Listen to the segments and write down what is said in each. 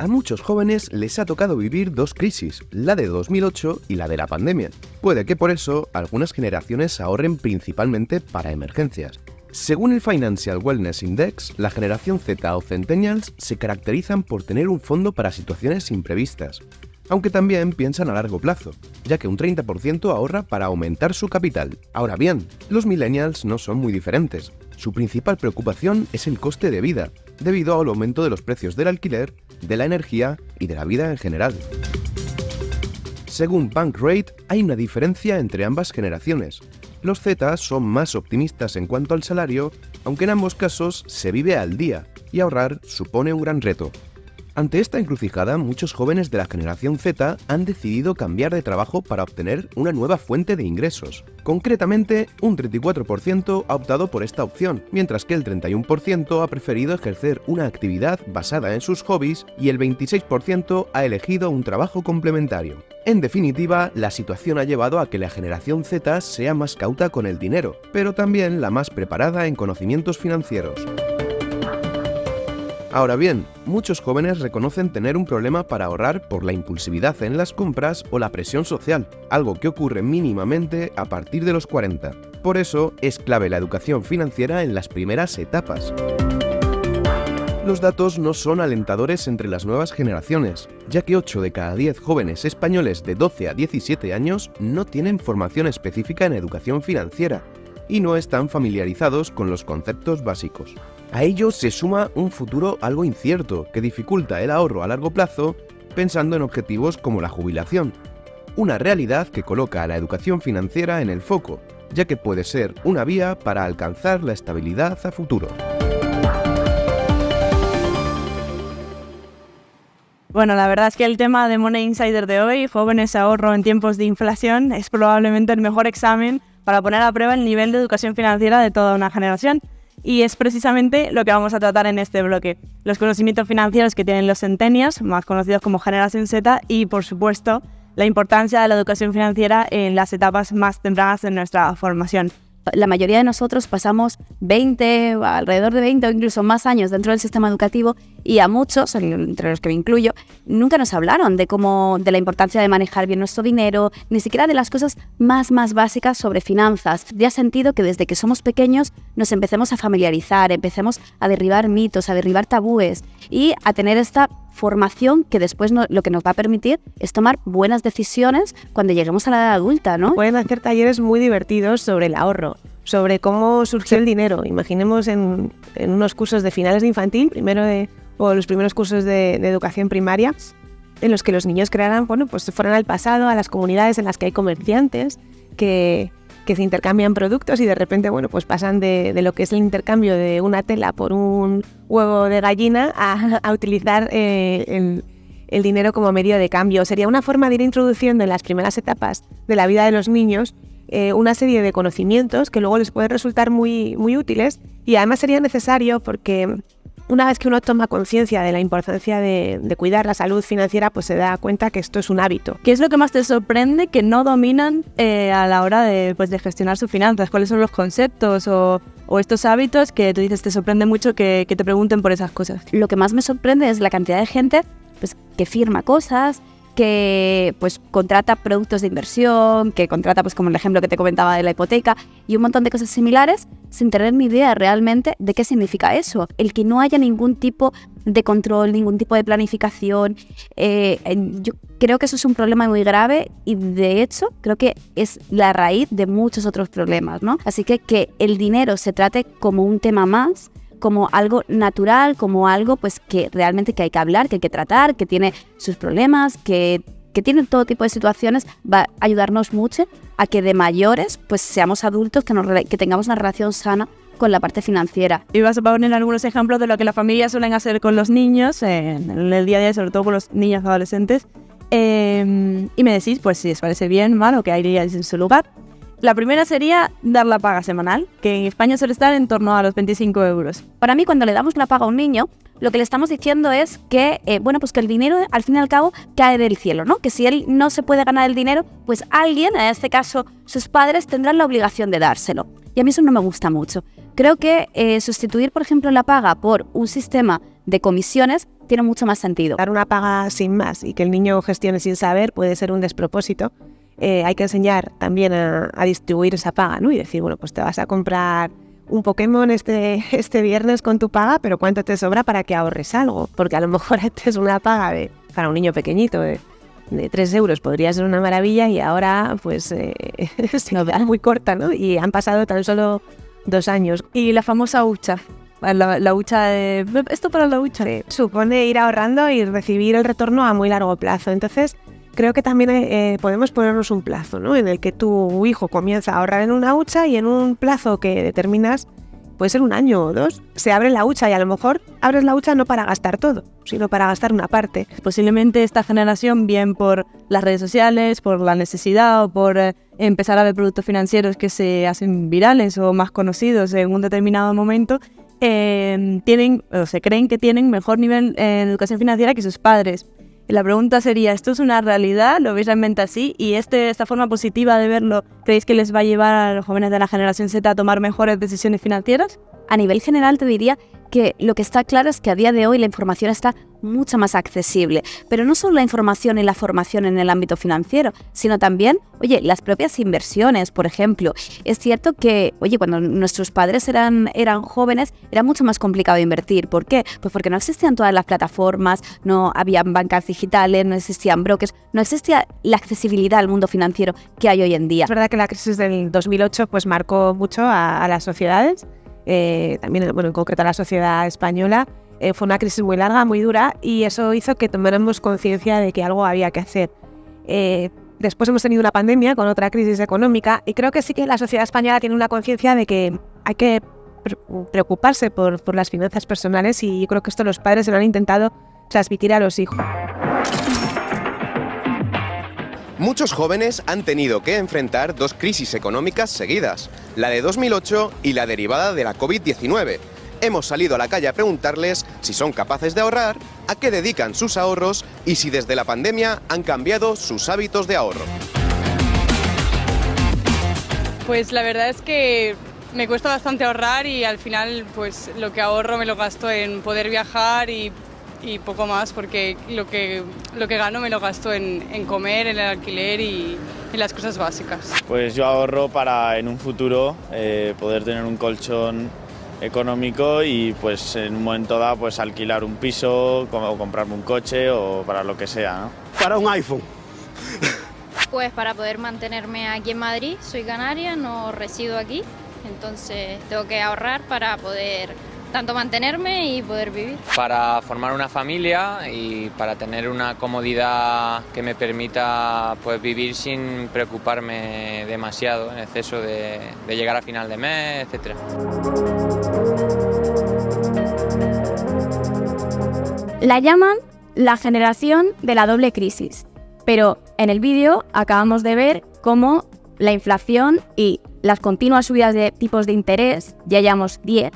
A muchos jóvenes les ha tocado vivir dos crisis, la de 2008 y la de la pandemia. Puede que por eso algunas generaciones ahorren principalmente para emergencias. Según el Financial Wellness Index, la generación Z o Centennials se caracterizan por tener un fondo para situaciones imprevistas, aunque también piensan a largo plazo, ya que un 30% ahorra para aumentar su capital. Ahora bien, los millennials no son muy diferentes. Su principal preocupación es el coste de vida, debido al aumento de los precios del alquiler, de la energía y de la vida en general. Según Bankrate, hay una diferencia entre ambas generaciones. Los Z son más optimistas en cuanto al salario, aunque en ambos casos se vive al día, y ahorrar supone un gran reto. Ante esta encrucijada, muchos jóvenes de la generación Z han decidido cambiar de trabajo para obtener una nueva fuente de ingresos. Concretamente, un 34% ha optado por esta opción, mientras que el 31% ha preferido ejercer una actividad basada en sus hobbies y el 26% ha elegido un trabajo complementario. En definitiva, la situación ha llevado a que la generación Z sea más cauta con el dinero, pero también la más preparada en conocimientos financieros. Ahora bien, muchos jóvenes reconocen tener un problema para ahorrar por la impulsividad en las compras o la presión social, algo que ocurre mínimamente a partir de los 40. Por eso, es clave la educación financiera en las primeras etapas. Los datos no son alentadores entre las nuevas generaciones, ya que 8 de cada 10 jóvenes españoles de 12 a 17 años no tienen formación específica en educación financiera y no están familiarizados con los conceptos básicos. A ello se suma un futuro algo incierto que dificulta el ahorro a largo plazo pensando en objetivos como la jubilación. Una realidad que coloca a la educación financiera en el foco, ya que puede ser una vía para alcanzar la estabilidad a futuro. Bueno, la verdad es que el tema de Money Insider de hoy, jóvenes ahorro en tiempos de inflación, es probablemente el mejor examen para poner a prueba el nivel de educación financiera de toda una generación. Y es precisamente lo que vamos a tratar en este bloque. Los conocimientos financieros que tienen los centennials, más conocidos como generación Z, y por supuesto, la importancia de la educación financiera en las etapas más tempranas de nuestra formación. La mayoría de nosotros pasamos 20, alrededor de 20 o incluso más años dentro del sistema educativo y a muchos, entre los que me incluyo, nunca nos hablaron de la importancia de manejar bien nuestro dinero, ni siquiera de las cosas más básicas sobre finanzas. Ya sentido que desde que somos pequeños nos empecemos a familiarizar, empecemos a derribar mitos, a derribar tabúes y a tener esta formación que después lo que nos va a permitir es tomar buenas decisiones cuando lleguemos a la edad adulta, ¿no? Pueden hacer talleres muy divertidos sobre el ahorro, sobre cómo surgió el dinero. Imaginemos en unos cursos de finales de infantil, o los primeros cursos de educación primaria, en los que los niños crearan, pues fueran al pasado, a las comunidades en las que hay comerciantes que se intercambian productos y de repente, pues pasan de lo que es el intercambio de una tela por un huevo de gallina a utilizar el dinero como medio de cambio. Sería una forma de ir introduciendo en las primeras etapas de la vida de los niños una serie de conocimientos que luego les pueden resultar muy, muy útiles y además sería necesario porque una vez que uno toma conciencia de la importancia de cuidar la salud financiera, pues se da cuenta que esto es un hábito. ¿Qué es lo que más te sorprende que no dominan a la hora de gestionar sus finanzas? ¿Cuáles son los conceptos o estos hábitos que tú dices te sorprende mucho que te pregunten por esas cosas? Lo que más me sorprende es la cantidad de gente que firma cosas, que contrata productos de inversión, que contrata, como el ejemplo que te comentaba de la hipoteca, y un montón de cosas similares sin tener ni idea realmente de qué significa eso. El que no haya ningún tipo de control, ningún tipo de planificación, yo creo que eso es un problema muy grave y de hecho creo que es la raíz de muchos otros problemas, ¿no? Así que el dinero se trate como un tema más, como algo natural, como algo que realmente que hay que hablar, que hay que tratar, que tiene sus problemas, que tiene todo tipo de situaciones, va a ayudarnos mucho a que de mayores seamos adultos, que tengamos una relación sana con la parte financiera. Y vas a poner algunos ejemplos de lo que las familias suelen hacer con los niños en el día a día, sobre todo con los niños adolescentes, y me decís si os parece bien, mal o que iríais en su lugar. La primera sería dar la paga semanal, que en España suele estar en torno a los 25 euros. Para mí, cuando le damos la paga a un niño, lo que le estamos diciendo es que, que el dinero, al fin y al cabo, cae del cielo, ¿no? Que si él no se puede ganar el dinero, pues alguien, en este caso sus padres, tendrán la obligación de dárselo. Y a mí eso no me gusta mucho. Creo que sustituir, por ejemplo, la paga por un sistema de comisiones, tiene mucho más sentido. Dar una paga sin más y que el niño gestione sin saber puede ser un despropósito. Hay que enseñar también a distribuir esa paga, ¿no? Y decir, bueno, pues te vas a comprar un Pokémon este viernes con tu paga, pero ¿cuánto te sobra para que ahorres algo? Porque a lo mejor es una paga para un niño pequeñito de 3 euros, podría ser una maravilla, y ahora pues es muy corta, ¿no? Y han pasado tan solo 2 años. Y la famosa hucha. La hucha de... Esto para la hucha. Sí, supone ir ahorrando y recibir el retorno a muy largo plazo. Entonces, creo que también podemos ponernos un plazo, ¿no? En el que tu hijo comienza a ahorrar en una hucha y en un plazo que determinas, puede ser 1 año o 2, se abre la hucha y a lo mejor abres la hucha no para gastar todo, sino para gastar una parte. Posiblemente esta generación, bien por las redes sociales, por la necesidad o por empezar a ver productos financieros que se hacen virales o más conocidos en un determinado momento, tienen o se creen que tienen mejor nivel en educación financiera que sus padres. Y la pregunta sería, ¿esto es una realidad? ¿Lo veis realmente así? ¿Y esta forma positiva de verlo, creéis que les va a llevar a los jóvenes de la generación Z a tomar mejores decisiones financieras? A nivel general te diría que lo que está claro es que a día de hoy la información está mucho más accesible, pero no solo la información y la formación en el ámbito financiero, sino también, las propias inversiones, por ejemplo. Es cierto que, cuando nuestros padres eran jóvenes, era mucho más complicado invertir. ¿Por qué? Pues porque no existían todas las plataformas, no habían bancas digitales, no existían brokers, no existía la accesibilidad al mundo financiero que hay hoy en día. Es verdad que la crisis del 2008 pues marcó mucho a las sociedades, también en concreto a la sociedad española. Fue una crisis muy larga, muy dura, y eso hizo que tomáramos conciencia de que algo había que hacer. Después hemos tenido una pandemia con otra crisis económica, y creo que sí que la sociedad española tiene una conciencia de que hay que preocuparse por las finanzas personales, y yo creo que esto los padres se lo han intentado transmitir a los hijos. Muchos jóvenes han tenido que enfrentar 2 crisis económicas seguidas, la de 2008 y la derivada de la COVID-19. Hemos salido a la calle a preguntarles si son capaces de ahorrar, a qué dedican sus ahorros y si desde la pandemia han cambiado sus hábitos de ahorro. Pues la verdad es que me cuesta bastante ahorrar, y al final pues lo que ahorro me lo gasto en poder viajar y poco más, porque lo que gano me lo gasto en comer, en el alquiler y en las cosas básicas. Pues yo ahorro para en un futuro poder tener un colchón económico y pues en un momento dado pues alquilar un piso o comprarme un coche o para lo que sea, ¿no? Para un iPhone. Pues para poder mantenerme aquí en Madrid, soy canaria, no resido aquí, entonces tengo que ahorrar para poder tanto mantenerme y poder vivir. Para formar una familia y para tener una comodidad que me permita pues vivir sin preocuparme demasiado en exceso de llegar a final de mes, etc. La llaman la generación de la doble crisis, pero en el vídeo acabamos de ver cómo la inflación y las continuas subidas de tipos de interés, ya llevamos 10,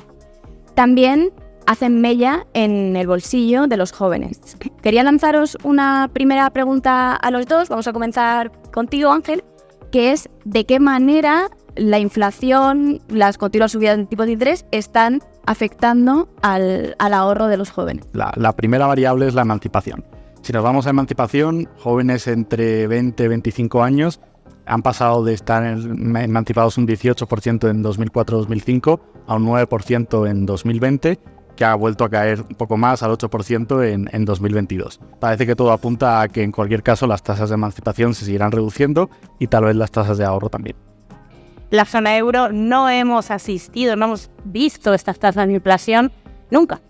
también hacen mella en el bolsillo de los jóvenes. Quería lanzaros una primera pregunta a los dos. Vamos a comenzar contigo, Ángel, que es ¿de qué manera la inflación, las continuas subidas de tipos de interés están afectando al ahorro de los jóvenes? La primera variable es la emancipación. Si nos vamos a emancipación, jóvenes entre 20 y 25 años han pasado de estar emancipados un 18% en 2004-2005 a un 9% en 2020, que ha vuelto a caer un poco más al 8% en 2022. Parece que todo apunta a que en cualquier caso las tasas de emancipación se seguirán reduciendo y tal vez las tasas de ahorro también. La zona euro no hemos asistido, no hemos visto estas tasas de inflación nunca.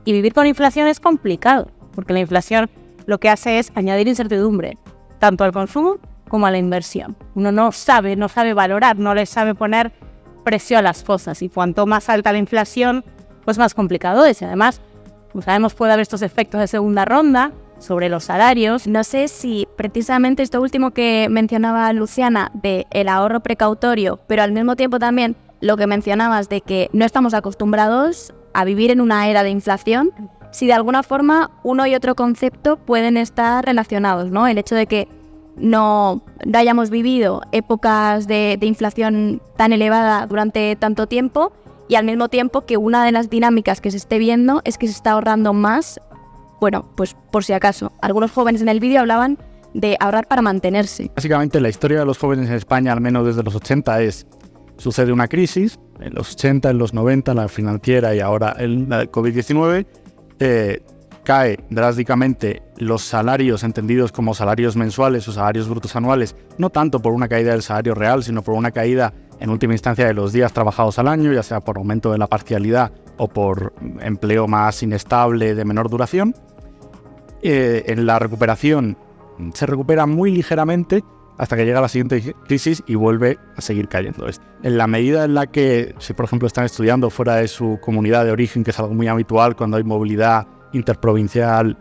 Y vivir con inflación es complicado, porque la inflación lo que hace es añadir incertidumbre, tanto al consumo como a la inversión. Uno no sabe valorar, no le sabe poner precio a las cosas, y cuanto más alta la inflación, pues más complicado es. Y además, como sabemos, puede haber estos efectos de segunda ronda sobre los salarios. No sé si precisamente esto último que mencionaba Luciana de el ahorro precautorio, pero al mismo tiempo también lo que mencionabas de que no estamos acostumbrados a vivir en una era de inflación, si de alguna forma uno y otro concepto pueden estar relacionados, ¿no? El hecho de que no hayamos vivido épocas de inflación tan elevada durante tanto tiempo Y al mismo tiempo que una de las dinámicas que se esté viendo es que se está ahorrando más, bueno, pues por si acaso. Algunos jóvenes en el vídeo hablaban de ahorrar para mantenerse. Básicamente la historia de los jóvenes en España, al menos desde los 80, sucede una crisis, en los 80, en los 90, la financiera y ahora la COVID-19, cae drásticamente los salarios entendidos como salarios mensuales o salarios brutos anuales, no tanto por una caída del salario real, sino por una caída en última instancia de los días trabajados al año, ya sea por aumento de la parcialidad o por empleo más inestable de menor duración. En la recuperación se recupera muy ligeramente hasta que llega la siguiente crisis y vuelve a seguir cayendo. En la medida en la que, si por ejemplo están estudiando fuera de su comunidad de origen, que es algo muy habitual cuando hay movilidad interprovincial,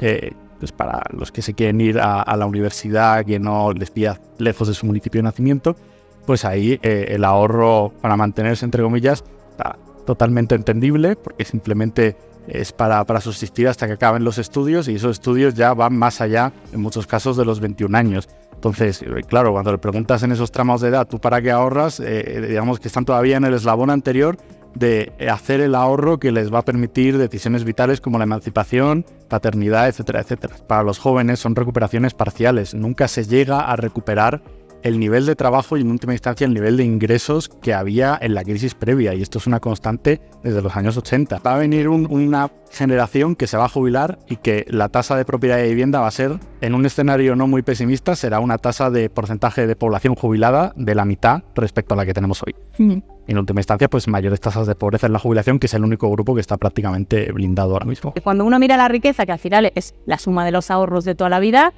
pues para los que se quieren ir a la universidad, que no les pilla lejos de su municipio de nacimiento, pues ahí el ahorro para mantenerse, entre comillas, está totalmente entendible, porque simplemente es para subsistir hasta que acaben los estudios, y esos estudios ya van más allá, en muchos casos, de los 21 años. Entonces, claro, cuando le preguntas en esos tramos de edad, ¿tú para qué ahorras? Digamos que están todavía en el eslabón anterior de hacer el ahorro que les va a permitir decisiones vitales como la emancipación, paternidad, etcétera, etcétera. Para los jóvenes son recuperaciones parciales. Nunca se llega a recuperar el nivel de trabajo y, en última instancia, el nivel de ingresos que había en la crisis previa, y esto es una constante desde los años 80. Va a venir una generación que se va a jubilar y que la tasa de propiedad de vivienda va a ser, en un escenario no muy pesimista, será una tasa de porcentaje de población jubilada de la mitad respecto a la que tenemos hoy. En última instancia, pues mayores tasas de pobreza en la jubilación, que es el único grupo que está prácticamente blindado ahora mismo. Cuando uno mira la riqueza, que al final es la suma de los ahorros de toda la vida,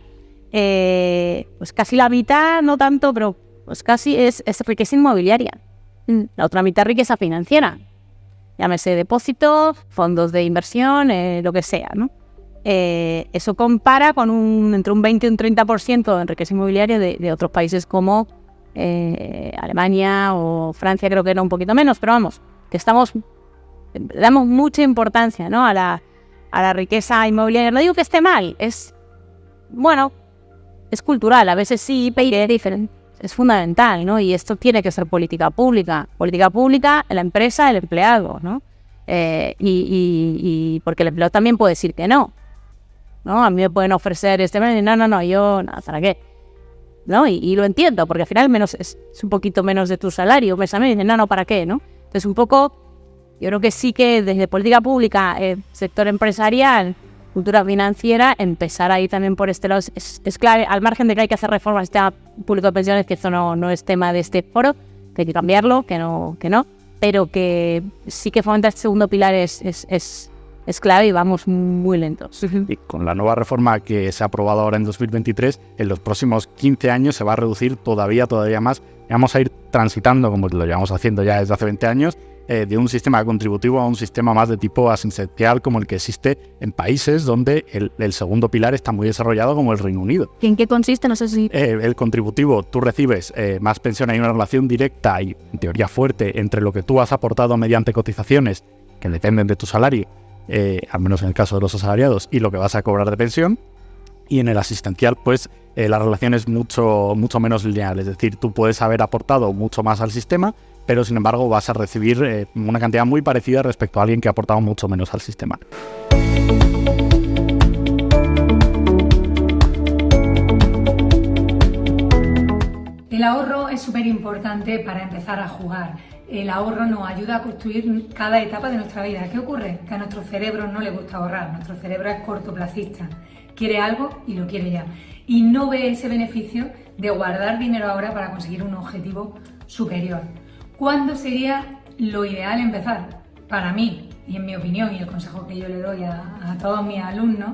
pues casi la mitad, no tanto, pero pues casi es riqueza inmobiliaria. La otra mitad riqueza financiera. Llámese depósitos, fondos de inversión, lo que sea, ¿no? Eso compara con entre un 20 y un 30% en riqueza inmobiliaria de otros países como Alemania o Francia, creo que era un poquito menos, pero vamos, que damos mucha importancia, ¿no? a la riqueza inmobiliaria. No digo que esté mal, es cultural, a veces sí, pero es fundamental, ¿no? Y esto tiene que ser política pública, la empresa, el empleado, ¿no? Y porque el empleado también puede decir que no. A mí me pueden ofrecer yo, ¿para qué? ¿No? Y lo entiendo, porque al final es un poquito menos de tu salario, mes a mes, dicen, ¿para qué? ¿No? Entonces, un poco, yo creo que sí que desde política pública, sector empresarial, cultura financiera, empezar ahí también por este lado es clave, al margen de que hay que hacer reformas al sistema público de pensiones, que esto no es tema de este foro, que hay que cambiarlo, que no, pero que sí que fomentar este segundo pilar es clave, y vamos muy lentos. Y con la nueva reforma que se ha aprobado ahora en 2023, en los próximos 15 años se va a reducir todavía más. Vamos a ir transitando, como lo llevamos haciendo ya desde hace 20 años, de un sistema contributivo a un sistema más de tipo asistencial, como el que existe en países donde el segundo pilar está muy desarrollado, como el Reino Unido. ¿En qué consiste? No sé si... El contributivo, tú recibes más pensión, hay una relación directa y en teoría fuerte entre lo que tú has aportado mediante cotizaciones, que dependen de tu salario, al menos en el caso de los asalariados, y lo que vas a cobrar de pensión. Y en el asistencial, pues la relación es mucho menos lineal, es decir, tú puedes haber aportado mucho más al sistema, pero sin embargo vas a recibir una cantidad muy parecida respecto a alguien que ha aportado mucho menos al sistema. El ahorro es súper importante para empezar a jugar. El ahorro nos ayuda a construir cada etapa de nuestra vida. ¿Qué ocurre? Que a nuestro cerebro no le gusta ahorrar. Nuestro cerebro es cortoplacista. Quiere algo y lo quiere ya. Y no ve ese beneficio de guardar dinero ahora para conseguir un objetivo superior. ¿Cuándo sería lo ideal empezar? Para mí, y en mi opinión, y el consejo que yo le doy a todos mis alumnos,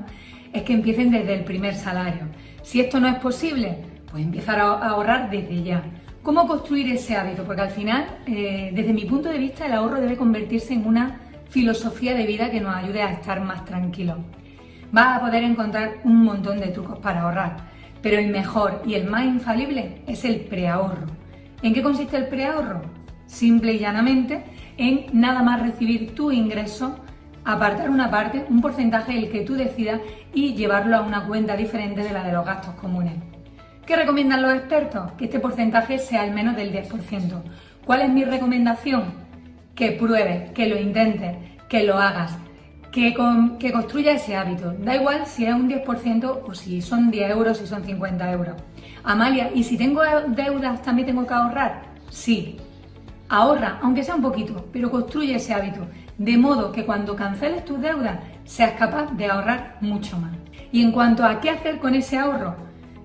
es que empiecen desde el primer salario. Si esto no es posible, pues empezar a ahorrar desde ya. ¿Cómo construir ese hábito? Porque al final, desde mi punto de vista, el ahorro debe convertirse en una filosofía de vida que nos ayude a estar más tranquilos. Vas a poder encontrar un montón de trucos para ahorrar, pero el mejor y el más infalible es el preahorro. ¿En qué consiste el preahorro? Simple y llanamente en nada más recibir tu ingreso, apartar una parte, un porcentaje el que tú decidas, y llevarlo a una cuenta diferente de la de los gastos comunes. ¿Qué recomiendan los expertos? Que este porcentaje sea al menos del 10%. ¿Cuál es mi recomendación? que pruebes, que lo intentes, que lo hagas, que construyas ese hábito. Da igual si es un 10% o si son 10 euros, si son 50 euros. Amalia, ¿y si tengo deudas también tengo que ahorrar? Sí. Ahorra, aunque sea un poquito, pero construye ese hábito, de modo que cuando canceles tus deudas seas capaz de ahorrar mucho más. Y en cuanto a qué hacer con ese ahorro,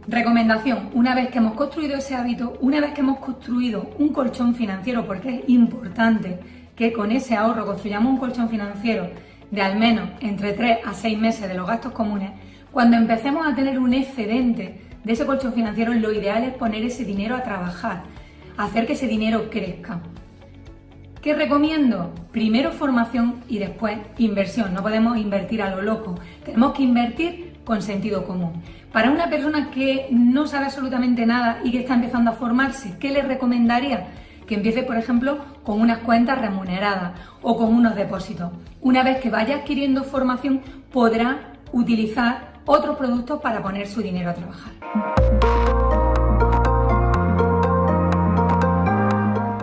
recomendación, una vez que hemos construido ese hábito, una vez que hemos construido un colchón financiero, porque es importante que con ese ahorro construyamos un colchón financiero de al menos entre 3 a 6 meses de los gastos comunes, cuando empecemos a tener un excedente de ese colchón financiero, lo ideal es poner ese dinero a trabajar, hacer que ese dinero crezca. ¿Qué recomiendo? Primero formación y después inversión. No podemos invertir a lo loco, tenemos que invertir con sentido común. Para una persona que no sabe absolutamente nada y que está empezando a formarse, ¿qué le recomendaría? Que empiece, por ejemplo, con unas cuentas remuneradas o con unos depósitos. Una vez que vaya adquiriendo formación, podrá utilizar otros productos para poner su dinero a trabajar.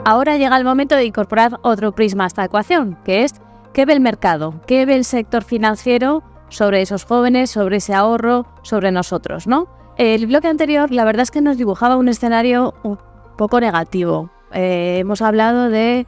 Ahora llega el momento de incorporar otro prisma a esta ecuación, que es ¿qué ve el mercado? ¿Qué ve el sector financiero sobre esos jóvenes, sobre ese ahorro, sobre nosotros, ¿no? El bloque anterior, la verdad es que nos dibujaba un escenario un poco negativo. Hemos hablado de...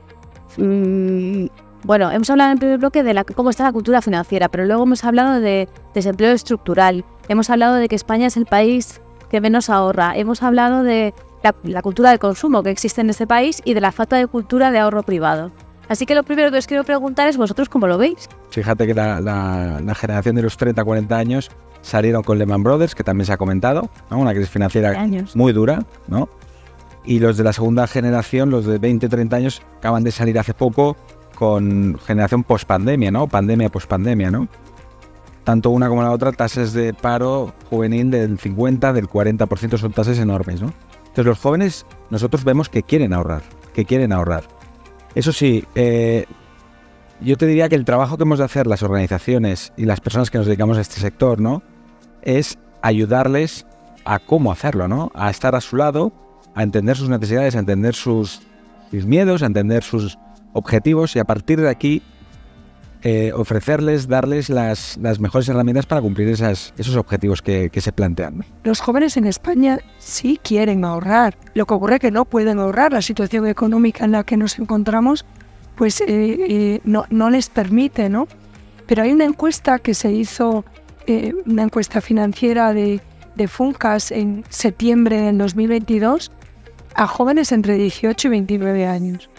hemos hablado en el primer bloque de cómo está la cultura financiera, pero luego hemos hablado de desempleo estructural, hemos hablado de que España es el país que menos ahorra, hemos hablado de la cultura del consumo que existe en este país y de la falta de cultura de ahorro privado. Así que lo primero que os quiero preguntar es vosotros cómo lo veis. Fíjate que la generación de los 30-40 años salieron con Lehman Brothers, que también se ha comentado, ¿no? Una crisis financiera muy dura, ¿no? Y los de la segunda generación, los de 20-30 años, acaban de salir hace poco con generación post-pandemia, ¿no? Pandemia, post-pandemia, ¿no? Tanto una como la otra, tasas de paro juvenil del 50, del 40%, son tasas enormes, ¿no? Entonces los jóvenes, nosotros vemos que quieren ahorrar. Eso sí, yo te diría que el trabajo que hemos de hacer las organizaciones y las personas que nos dedicamos a este sector, ¿no? Es ayudarles a cómo hacerlo, ¿no? A estar a su lado, a entender sus necesidades, a entender sus miedos, a entender sus objetivos y a partir de aquí ofrecerles, darles las mejores herramientas para cumplir esos objetivos que se plantean, ¿no? Los jóvenes en España sí quieren ahorrar. Lo que ocurre es que no pueden ahorrar. La situación económica en la que nos encontramos pues no les permite, ¿no? Pero hay una encuesta que se hizo, una encuesta financiera de Funcas en septiembre del 2022 a jóvenes entre 18 y 29 años.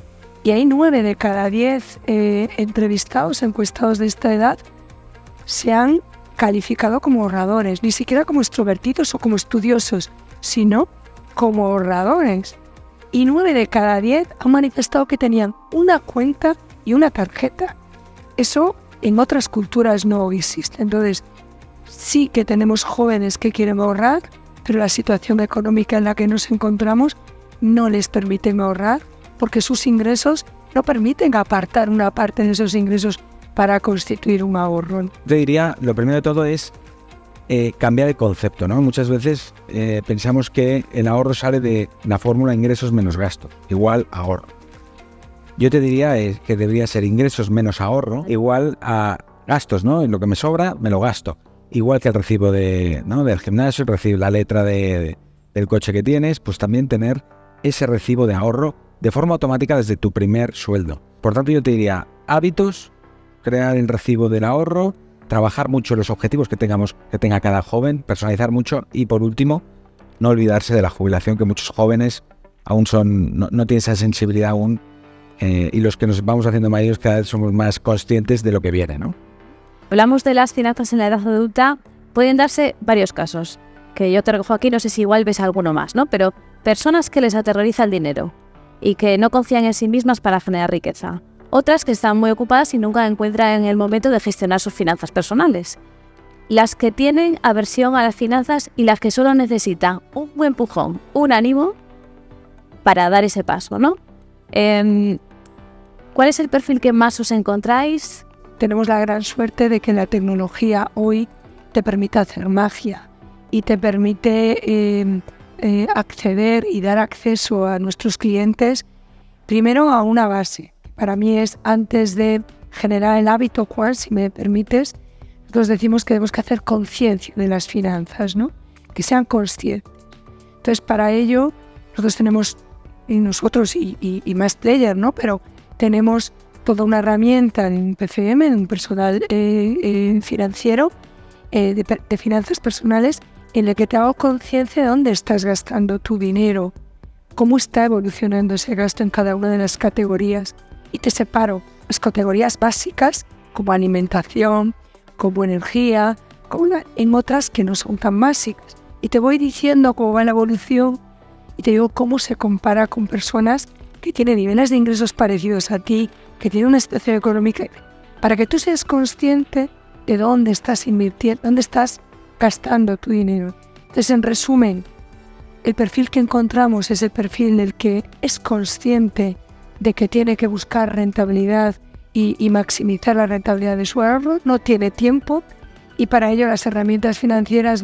Y hay 9 de cada 10 entrevistados, encuestados de esta edad, se han calificado como ahorradores, ni siquiera como extrovertidos o como estudiosos, sino como ahorradores. Y 9 de cada 10 han manifestado que tenían una cuenta y una tarjeta. Eso en otras culturas no existe. Entonces, sí que tenemos jóvenes que quieren ahorrar, pero la situación económica en la que nos encontramos no les permite ahorrar, porque sus ingresos no permiten apartar una parte de esos ingresos para constituir un ahorro. Te diría, lo primero de todo es cambiar el concepto, ¿no? Muchas veces pensamos que el ahorro sale de la fórmula ingresos menos gastos, igual ahorro. Yo te diría que debería ser ingresos menos ahorro, igual a gastos, ¿no? Lo que me sobra, me lo gasto. Igual que el recibo del gimnasio, el recibo, la letra del coche que tienes, pues también tener ese recibo de ahorro de forma automática desde tu primer sueldo. Por tanto, yo te diría hábitos, crear el recibo del ahorro, trabajar mucho los objetivos que tenga cada joven, personalizar mucho y por último, no olvidarse de la jubilación, que muchos jóvenes aún no tienen esa sensibilidad aún y los que nos vamos haciendo mayores cada vez somos más conscientes de lo que viene, ¿no? Hablamos de las finanzas en la edad adulta, pueden darse varios casos, que yo te recojo aquí, no sé si igual ves alguno más, ¿no? Pero personas que les aterroriza el dinero y que no confían en sí mismas para generar riqueza. Otras que están muy ocupadas y nunca encuentran el momento de gestionar sus finanzas personales. Las que tienen aversión a las finanzas y las que solo necesitan un buen empujón, un ánimo para dar ese paso, ¿no? ¿Cuál es el perfil que más os encontráis? Tenemos la gran suerte de que la tecnología hoy te permite hacer magia y te permite acceder y dar acceso a nuestros clientes primero a una base. para mí es antes de generar el hábito Quant, si me permites. Nosotros decimos que tenemos que hacer conciencia de las finanzas, ¿no? Que sean conscientes. Entonces, para ello, nosotros tenemos, y más players, ¿no? Pero tenemos toda una herramienta en PCM, en un personal financiero, de finanzas personales, en el que te hago conciencia de dónde estás gastando tu dinero, cómo está evolucionando ese gasto en cada una de las categorías. Y te separo las categorías básicas, como alimentación, como energía, en otras que no son tan básicas. Y te voy diciendo cómo va la evolución y te digo cómo se compara con personas que tienen niveles de ingresos parecidos a ti, que tienen una situación económica, para que tú seas consciente de dónde estás invirtiendo, dónde estás gastando tu dinero. Entonces, en resumen, el perfil que encontramos es el perfil del que es consciente de que tiene que buscar rentabilidad y maximizar la rentabilidad de su ahorro, no tiene tiempo, y para ello las herramientas financieras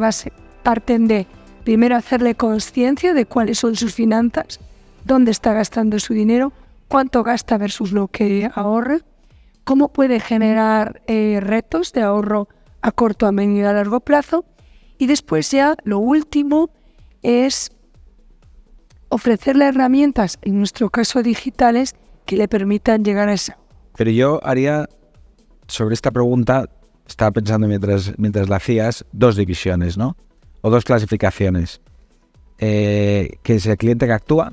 parten de, primero, hacerle conciencia de cuáles son sus finanzas, dónde está gastando su dinero, cuánto gasta versus lo que ahorra, cómo puede generar retos de ahorro a corto, a medio y a largo plazo. Y después ya lo último es ofrecerle herramientas, en nuestro caso digitales, que le permitan llegar a esa. Pero yo haría, sobre esta pregunta, estaba pensando mientras la hacías, dos divisiones, ¿no? O dos clasificaciones. Que es el cliente que actúa,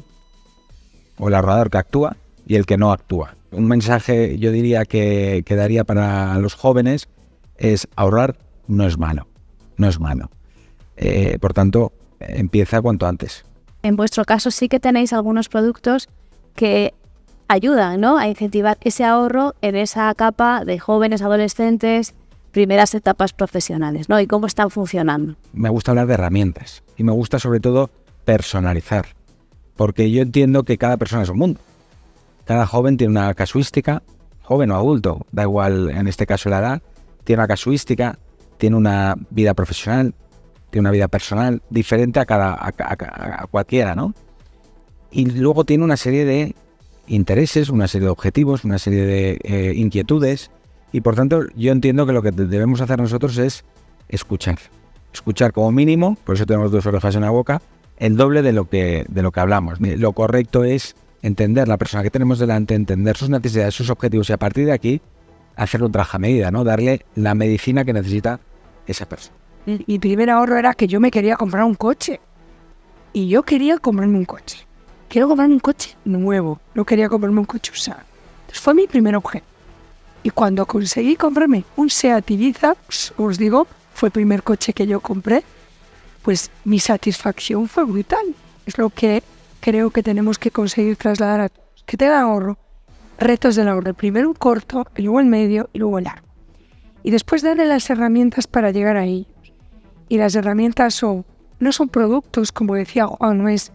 o el ahorrador que actúa, y el que no actúa. Un mensaje, yo diría, que daría para los jóvenes es: ahorrar no es malo, no es malo. Por tanto, empieza cuanto antes. En vuestro caso sí que tenéis algunos productos que ayudan, ¿no?, a incentivar ese ahorro en esa capa de jóvenes, adolescentes, primeras etapas profesionales, ¿no? ¿Y cómo están funcionando? Me gusta hablar de herramientas y me gusta sobre todo personalizar, porque yo entiendo que cada persona es un mundo. Cada joven tiene una casuística, joven o adulto, da igual en este caso la edad, tiene una casuística, tiene una vida profesional, tiene una vida personal diferente a cualquiera, ¿no? Y luego tiene una serie de intereses, una serie de objetivos, una serie de inquietudes, y por tanto yo entiendo que lo que debemos hacer nosotros es escuchar como mínimo, por eso tenemos 2 orejas en la boca, el doble de lo que hablamos. Lo correcto es entender la persona que tenemos delante, entender sus necesidades, sus objetivos, y a partir de aquí hacer un traje a medida, ¿no? Darle la medicina que necesita esa persona. Mi primer ahorro era que yo me quería comprar un coche. Y yo quería comprarme un coche. Quiero comprarme un coche nuevo. No quería comprarme un coche usado. Entonces fue mi primer objeto. Y cuando conseguí comprarme un Seat Ibiza, os digo, fue el primer coche que yo compré, pues mi satisfacción fue brutal. Es lo que creo que tenemos que conseguir trasladar a todos. Que tengan ahorro. Retos del ahorro. Primero un corto, y luego el medio, y luego el largo. Y después darle las herramientas para llegar a ellos. Y las herramientas no son productos, como decía Juan, no es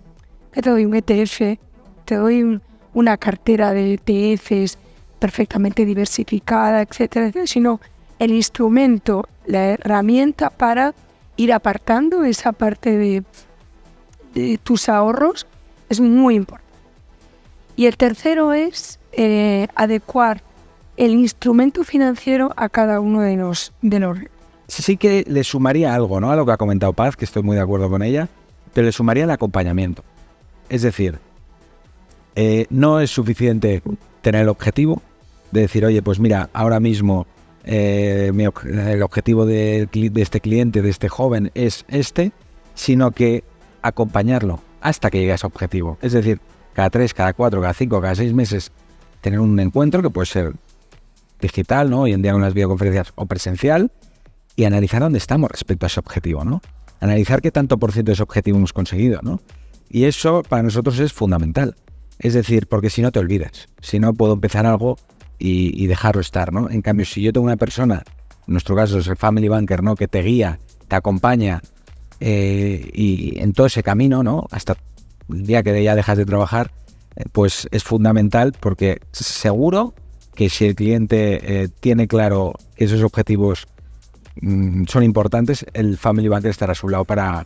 que te doy un ETF, te doy una cartera de ETFs perfectamente diversificada, etcétera, etcétera, sino el instrumento, la herramienta para ir apartando esa parte de tus ahorros es muy importante. Y el tercero es adecuar el instrumento financiero a cada uno de los Sí que le sumaría algo, ¿no?, a lo que ha comentado Paz, que estoy muy de acuerdo con ella, pero le sumaría el acompañamiento. Es decir, no es suficiente tener el objetivo de decir, oye, pues mira, ahora mismo el objetivo de este cliente, de este joven es este, sino que acompañarlo hasta que llegue a ese objetivo. Es decir, cada 3, cada 4, cada 5, cada 6 meses tener un encuentro que puede ser digital, ¿no?, hoy en día en unas videoconferencias, o presencial, y analizar dónde estamos respecto a ese objetivo, ¿no? Analizar qué tanto % de ese objetivo hemos conseguido, ¿no? Y eso para nosotros es fundamental. Es decir, porque si no te olvidas, si no puedo empezar algo y dejarlo estar, ¿no? En cambio, si yo tengo una persona, en nuestro caso es el Family Banker, ¿no?, que te guía, te acompaña y en todo ese camino, ¿no?, hasta el día que ya dejas de trabajar, pues es fundamental, porque seguro que si el cliente tiene claro que esos objetivos son importantes, el Family Banker estará a su lado para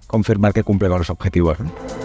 confirmar que cumple con los objetivos, ¿no?